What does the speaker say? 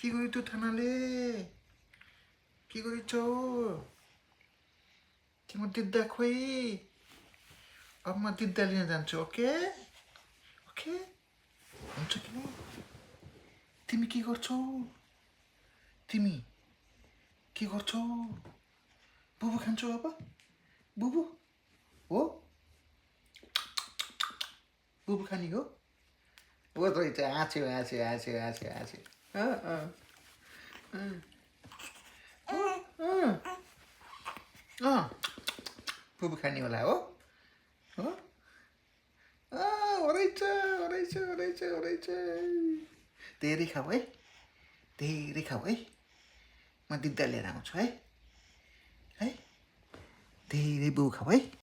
के गऱ्यो त्यो थानाले के गरिछौ तिम्रो दिद्दा खोइ अब म दिद्दा लिन जान्छु ओके ओके हुन्छ कि नि तिमी के गर्छौ तिमी के गर्छौ बुबु खान्छौ अब बुबु हो बुबु खाने हो रहेछ आछ्यो आछ्यो आछ्यो आछ्यो आछ्यो बुबु खाने होला हो रहेछ धेरै खाऊ है धेरै खाऊ है म दिद्दा लिएर आउँछु है धेरै बुबु खाऊ है